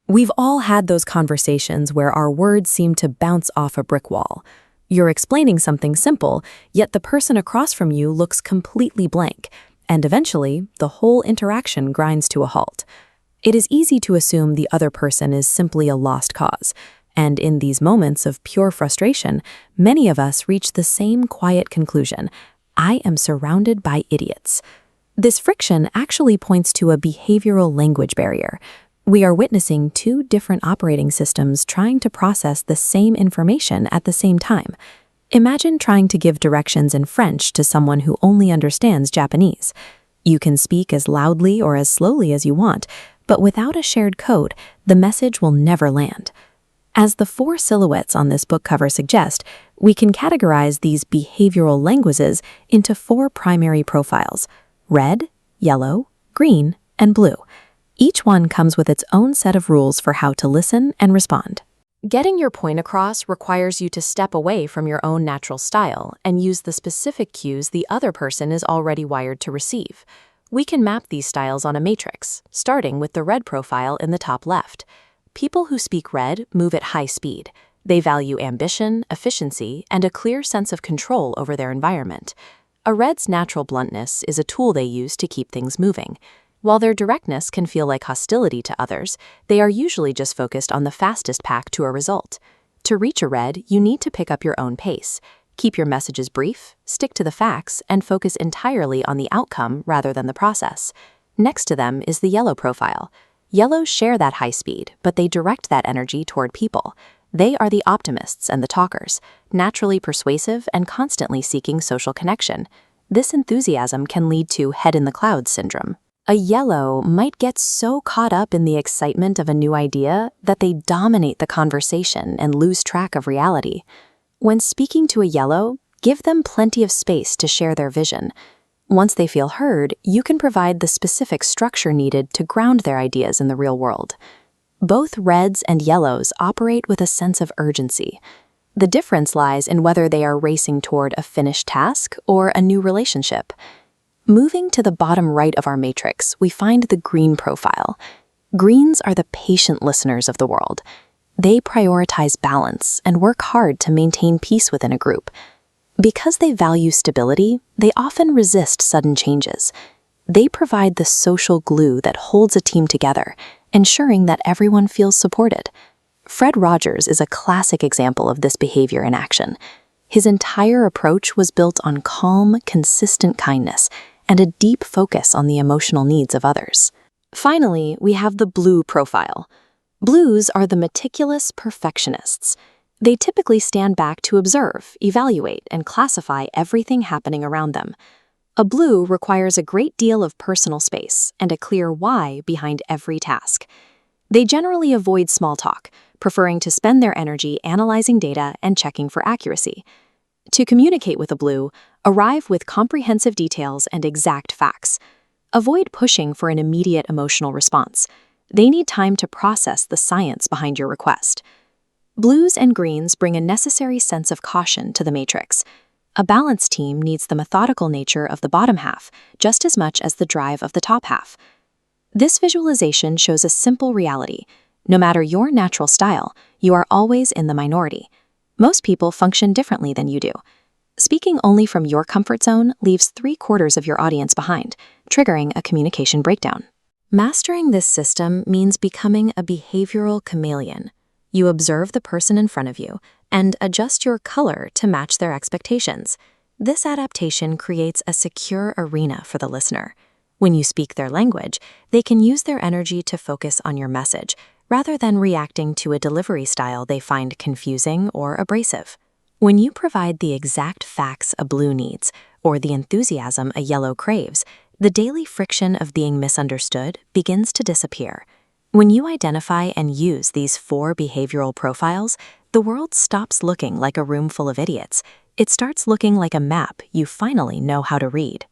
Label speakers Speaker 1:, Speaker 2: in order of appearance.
Speaker 1: We've all had those conversations where our words seem to bounce off a brick wall. You're explaining something simple, yet the person across from you looks completely blank, and eventually, the whole interaction grinds to a halt. It is easy to assume the other person is simply a lost cause, and in these moments of pure frustration, many of us reach the same quiet conclusion: I am surrounded by idiots. This friction actually points to a behavioral language barrier. We are witnessing two different operating systems trying to process the same information at the same time. Imagine trying to give directions in French to someone who only understands Japanese. You can speak as loudly or as slowly as you want, but without a shared code, the message will never land. As the 4 silhouettes on this book cover suggest, we can categorize these behavioral languages into 4 primary profiles: red, yellow, green, and blue. Each one comes with its own set of rules for how to listen and respond. Getting your point across requires you to step away from your own natural style and use the specific cues the other person is already wired to receive. We can map these styles on a matrix, starting with the red profile in the top left. People who speak red move at high speed. They value ambition, efficiency, and a clear sense of control over their environment. A red's natural bluntness is a tool they use to keep things moving. While their directness can feel like hostility to others, they are usually just focused on the fastest path to a result. To reach a red, you need to pick up your own pace. Keep your messages brief, stick to the facts, and focus entirely on the outcome rather than the process. Next to them is the yellow profile. Yellows share that high speed, but they direct that energy toward people. They are the optimists and the talkers, naturally persuasive and constantly seeking social connection. This enthusiasm can lead to head-in-the-clouds syndrome. A yellow might get so caught up in the excitement of a new idea that they dominate the conversation and lose track of reality. When speaking to a yellow, give them plenty of space to share their vision. Once they feel heard, you can provide the specific structure needed to ground their ideas in the real world. Both reds and yellows operate with a sense of urgency. The difference lies in whether they are racing toward a finished task or a new relationship. Moving to the bottom right of our matrix, we find the green profile. Greens are the patient listeners of the world. They prioritize balance and work hard to maintain peace within a group. Because they value stability, they often resist sudden changes. They provide the social glue that holds a team together, ensuring that everyone feels supported. Fred Rogers is a classic example of this behavior in action. His entire approach was built on calm, consistent kindness and a deep focus on the emotional needs of others. Finally, we have the blue profile. Blues are the meticulous perfectionists. They typically stand back to observe, evaluate, and classify everything happening around them. A blue requires a great deal of personal space and a clear why behind every task. They generally avoid small talk, preferring to spend their energy analyzing data and checking for accuracy. To communicate with a blue, arrive with comprehensive details and exact facts. Avoid pushing for an immediate emotional response. They need time to process the science behind your request. Blues and greens bring a necessary sense of caution to the matrix. A balanced team needs the methodical nature of the bottom half just as much as the drive of the top half. This visualization shows a simple reality. No matter your natural style, you are always in the minority. Most people function differently than you do. Speaking only from your comfort zone leaves 3/4 of your audience behind, triggering a communication breakdown. Mastering this system means becoming a behavioral chameleon. You observe the person in front of you and adjust your color to match their expectations. This adaptation creates a secure arena for the listener. When you speak their language, they can use their energy to focus on your message, rather than reacting to a delivery style they find confusing or abrasive. When you provide the exact facts a blue needs, or the enthusiasm a yellow craves, the daily friction of being misunderstood begins to disappear. When you identify and use these 4 behavioral profiles, the world stops looking like a room full of idiots. It starts looking like a map you finally know how to read.